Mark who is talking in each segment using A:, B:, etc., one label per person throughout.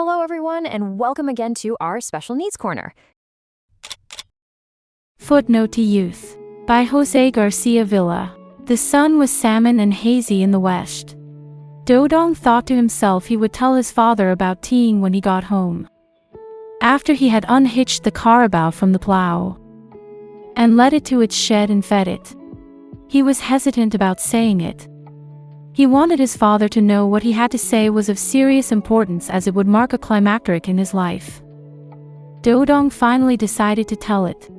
A: Hello everyone and welcome again to our Special Needs Corner.
B: Footnote to Youth by Jose Garcia Villa. The sun was salmon and hazy in the west. Dodong thought to himself he would tell his father about teeing when he got home. After he had unhitched the carabao from the plow and led it to its shed and fed it. He was hesitant about saying it. He wanted his father to know what he had to say was of serious importance, as it would mark a climacteric in his life. Dodong finally decided to tell it.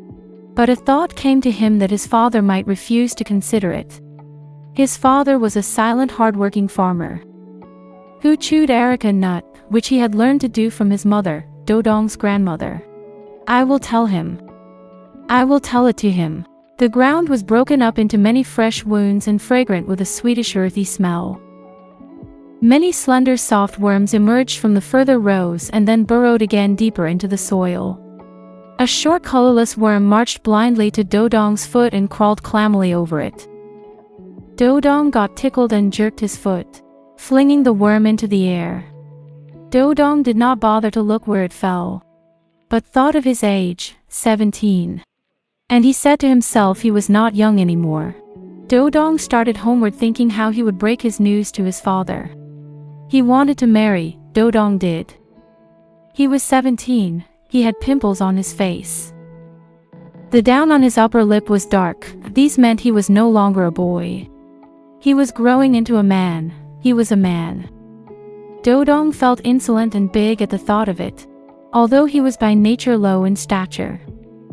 B: But a thought came to him that his father might refuse to consider it. His father was a silent, hard-working farmer who chewed areca nut, which he had learned to do from his mother, Dodong's grandmother. I will tell him. I will tell it to him. The ground was broken up into many fresh wounds and fragrant with a sweetish earthy smell. Many slender soft worms emerged from the further rows and then burrowed again deeper into the soil. A short colorless worm marched blindly to Dodong's foot and crawled clammily over it. Dodong got tickled and jerked his foot, flinging the worm into the air. Dodong did not bother to look where it fell, but thought of his age, 17. And he said to himself he was not young anymore. Dodong started homeward, thinking how he would break his news to his father. He wanted to marry, Dodong did. He was 17, he had pimples on his face. The down on his upper lip was dark, these meant he was no longer a boy. He was growing into a man, he was a man. Dodong felt insolent and big at the thought of it, although he was by nature low in stature.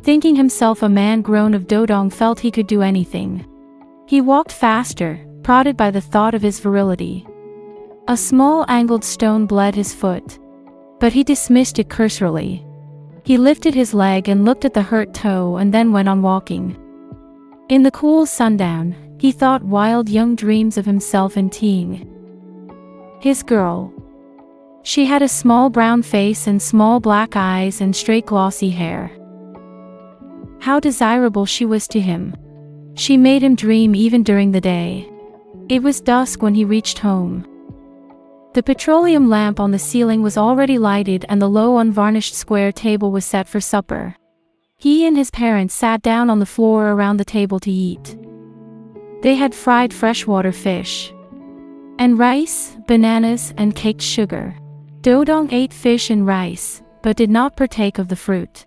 B: Thinking himself a man grown of, Dodong felt he could do anything. He walked faster, prodded by the thought of his virility. A small angled stone bled his foot, but he dismissed it cursorily. He lifted his leg and looked at the hurt toe and then went on walking. In the cool sundown, he thought wild young dreams of himself and teeing. His girl. She had a small brown face and small black eyes and straight glossy hair. How desirable she was to him. She made him dream even during the day. It was dusk when he reached home. The petroleum lamp on the ceiling was already lighted and the low unvarnished square table was set for supper. He and his parents sat down on the floor around the table to eat. They had fried freshwater fish and rice, bananas, and caked sugar. Dodong ate fish and rice, but did not partake of the fruit.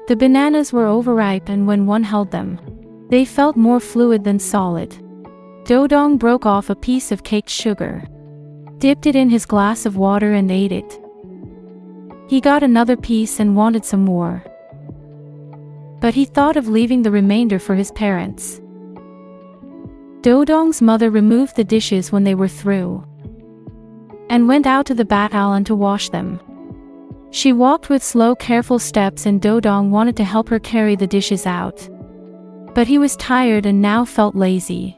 B: The bananas were overripe, and when one held them, they felt more fluid than solid. Dodong broke off a piece of caked sugar, dipped it in his glass of water and ate it. He got another piece and wanted some more, but he thought of leaving the remainder for his parents. Dodong's mother removed the dishes when they were through and went out to the bat-allan to wash them. She walked with slow, careful steps, and Dodong wanted to help her carry the dishes out. But he was tired and now felt lazy.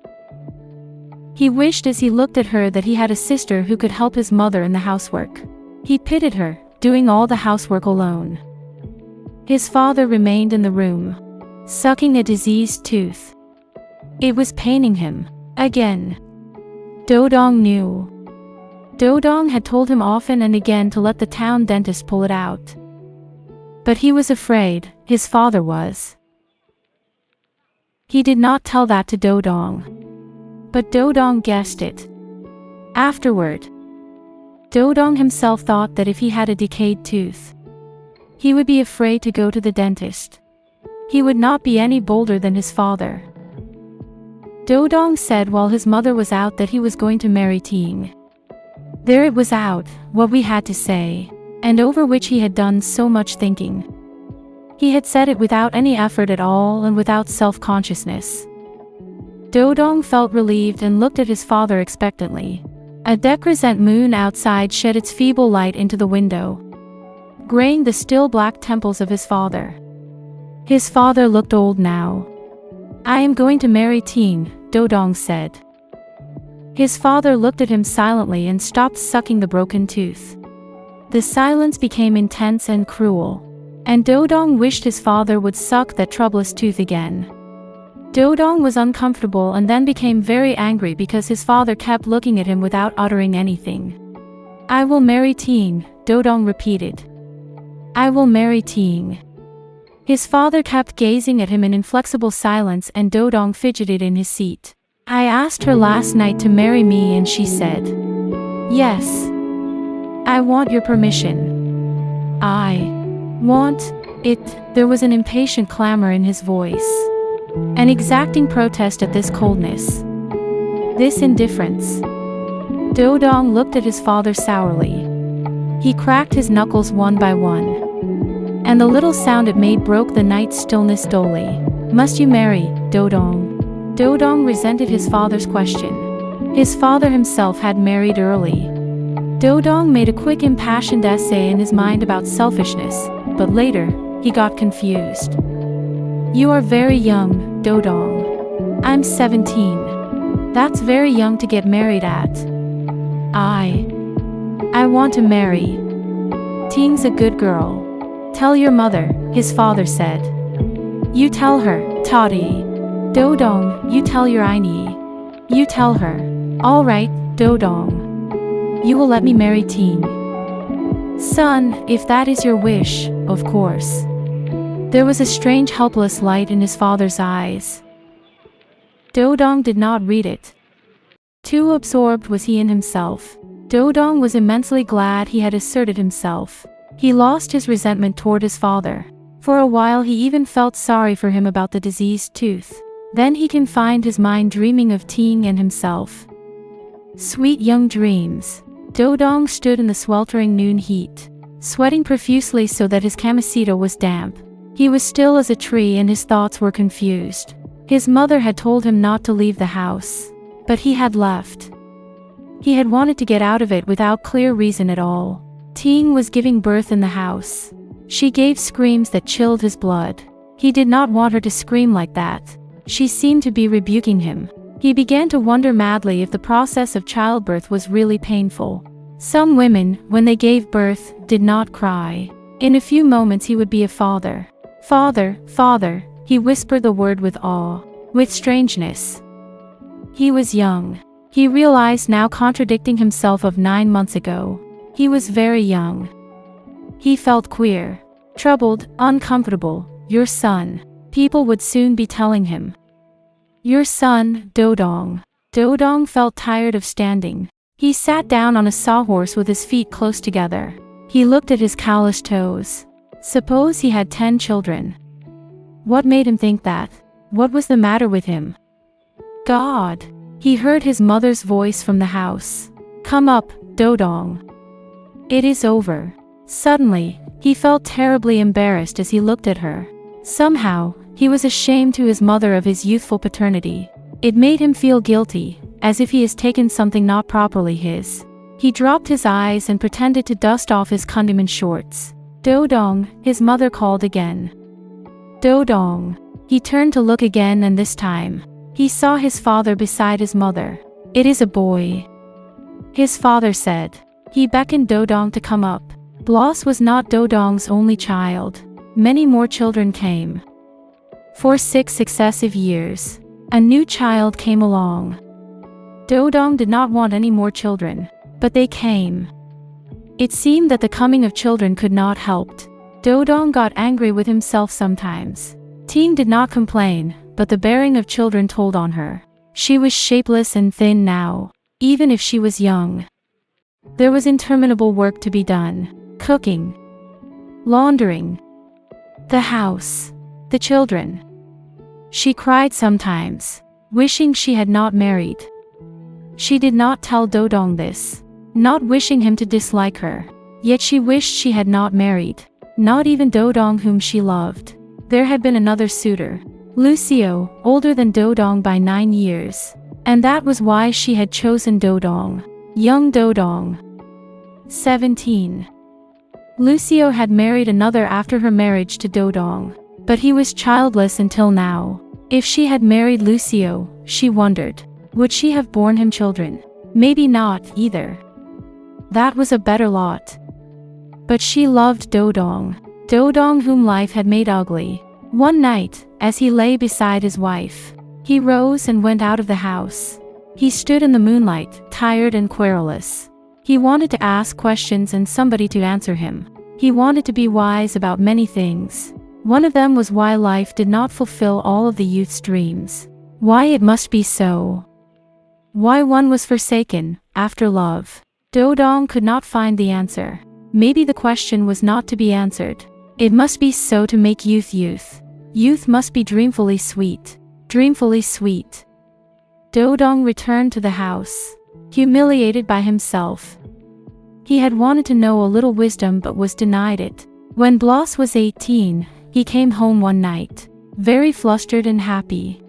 B: He wished as he looked at her that he had a sister who could help his mother in the housework. He pitied her, doing all the housework alone. His father remained in the room, sucking a diseased tooth. It was paining him. Again. Dodong knew. Dodong had told him often and again to let the town dentist pull it out. But he was afraid, his father was. He did not tell that to Dodong. But Dodong guessed it. Afterward, Dodong himself thought that if he had a decayed tooth, he would be afraid to go to the dentist. He would not be any bolder than his father. Dodong said while his mother was out that he was going to marry teeing. There it was out, what we had to say, and over which he had done so much thinking. He had said it without any effort at all and without self-consciousness. Dodong felt relieved and looked at his father expectantly. A decrescent moon outside shed its feeble light into the window, graying the still black temples of his father. His father looked old now. I am going to marry teeing, Dodong said. His father looked at him silently and stopped sucking the broken tooth. The silence became intense and cruel, and Dodong wished his father would suck that troublous tooth again. Dodong was uncomfortable and then became very angry because his father kept looking at him without uttering anything. I will marry teeing, Dodong repeated. I will marry Ting. His father kept gazing at him in inflexible silence, and Dodong fidgeted in his seat. I asked her last night to marry me and she said, yes. I want your permission. I want it. There was an impatient clamor in his voice. An exacting protest at this coldness. This indifference. Dodong looked at his father sourly. He cracked his knuckles one by one. And the little sound it made broke the night's stillness dully. Must you marry, Dodong? Dodong resented his father's question. His father himself had married early. Dodong made a quick impassioned essay in his mind about selfishness, but later, he got confused. You are very young, Dodong. I'm 17. That's very young to get married at. I want to marry. Ting's a good girl. Tell your mother, his father said. You tell her, Toddy. Dodong, you tell your auntie. You tell her. All right, Dodong. You will let me marry Ting. Son, if that is your wish, of course. There was a strange helpless light in his father's eyes. Dodong did not read it. Too absorbed was he in himself. Dodong was immensely glad he had asserted himself. He lost his resentment toward his father. For a while he even felt sorry for him about the diseased tooth. Then he confined his mind dreaming of Ting and himself. Sweet young dreams. Dodong stood in the sweltering noon heat, sweating profusely so that his camiseta was damp. He was still as a tree and his thoughts were confused. His mother had told him not to leave the house. But he had left. He had wanted to get out of it without clear reason at all. Ting was giving birth in the house. She gave screams that chilled his blood. He did not want her to scream like that. She seemed to be rebuking him. He began to wonder madly if the process of childbirth was really painful. Some women, when they gave birth, did not cry. In a few moments he would be a father. Father, father, he whispered the word with awe, with strangeness. He was young. He realized now, contradicting himself of 9 months ago. He was very young. He felt queer, troubled, uncomfortable. Your son. People would soon be telling him. Your son, Dodong. Dodong felt tired of standing. He sat down on a sawhorse with his feet close together. He looked at his calloused toes. Suppose he had 10 children. What made him think that? What was the matter with him? God. He heard his mother's voice from the house. Come up, Dodong. It is over. Suddenly, he felt terribly embarrassed as he looked at her. Somehow, he was ashamed to his mother of his youthful paternity. It made him feel guilty, as if he has taken something not properly his. He dropped his eyes and pretended to dust off his kundiman shorts. Dodong, his mother called again. Dodong. He turned to look again, and this time, he saw his father beside his mother. It is a boy, his father said. He beckoned Dodong to come up. Bloss was not Dodong's only child. Many more children came. For 6 successive years, a new child came along. Dodong did not want any more children, but they came. It seemed that the coming of children could not help. Dodong got angry with himself sometimes. Ting did not complain, but the bearing of children told on her. She was shapeless and thin now, even if she was young. There was interminable work to be done. Cooking, laundering, the house, the children. She cried sometimes, wishing she had not married. She did not tell Dodong this, not wishing him to dislike her. Yet she wished she had not married, not even Dodong whom she loved. There had been another suitor, Lucio, older than Dodong by 9 years. And that was why she had chosen Dodong. Young Dodong. 17. Lucio had married another after her marriage to Dodong. But he was childless until now. If she had married Lucio, she wondered, would she have borne him children? Maybe not, either. That was a better lot. But she loved Dodong. Dodong whom life had made ugly. One night, as he lay beside his wife, he rose and went out of the house. He stood in the moonlight, tired and querulous. He wanted to ask questions and somebody to answer him. He wanted to be wise about many things. One of them was why life did not fulfill all of the youth's dreams. Why it must be so. Why one was forsaken, after love. Dodong could not find the answer. Maybe the question was not to be answered. It must be so to make youth youth. Youth must be dreamfully sweet. Dreamfully sweet. Dodong returned to the house, humiliated by himself. He had wanted to know a little wisdom but was denied it. When Bloss was 18, he came home one night, very flustered and happy.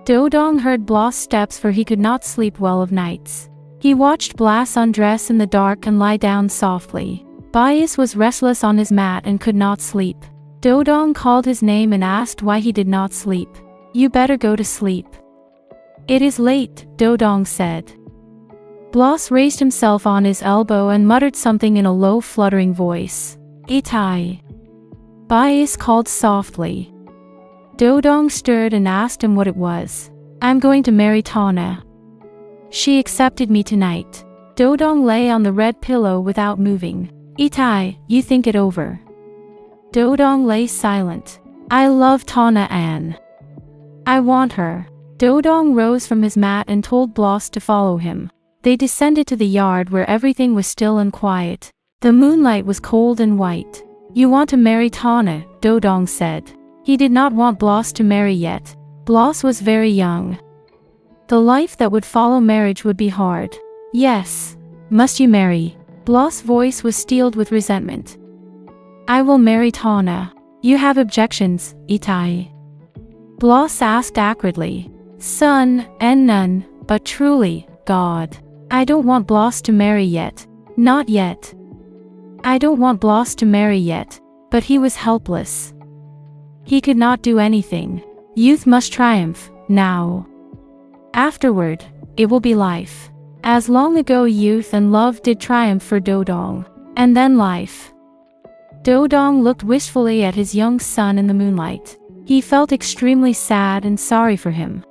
B: Dodong heard Bloss' steps for he could not sleep well of nights. He watched Bloss undress in the dark and lie down softly. Bias was restless on his mat and could not sleep. Dodong called his name and asked why he did not sleep. You better go to sleep. It is late, Dodong said. Bloss raised himself on his elbow and muttered something in a low fluttering voice. Itai. Bias called softly. Dodong stirred and asked him what it was. I'm going to marry Tana. She accepted me tonight. Dodong lay on the red pillow without moving. Itai, you think it over. Dodong lay silent. I love Tana Ann. I want her. Dodong rose from his mat and told Bloss to follow him. They descended to the yard where everything was still and quiet. The moonlight was cold and white. You want to marry Tana, Dodong said. He did not want Bloss to marry yet. Bloss was very young. The life that would follow marriage would be hard. Yes. Must you marry? Bloss' voice was steeled with resentment. I will marry Tana. You have objections, Itai? Bloss asked acridly. Son, and none, but truly, God. I don't want Bloss to marry yet. Not yet. I don't want Bloss to marry yet, but he was helpless. He could not do anything. Youth must triumph, now. Afterward, it will be life. As long ago youth and love did triumph for Dodong. And then life. Dodong looked wistfully at his young son in the moonlight. He felt extremely sad and sorry for him.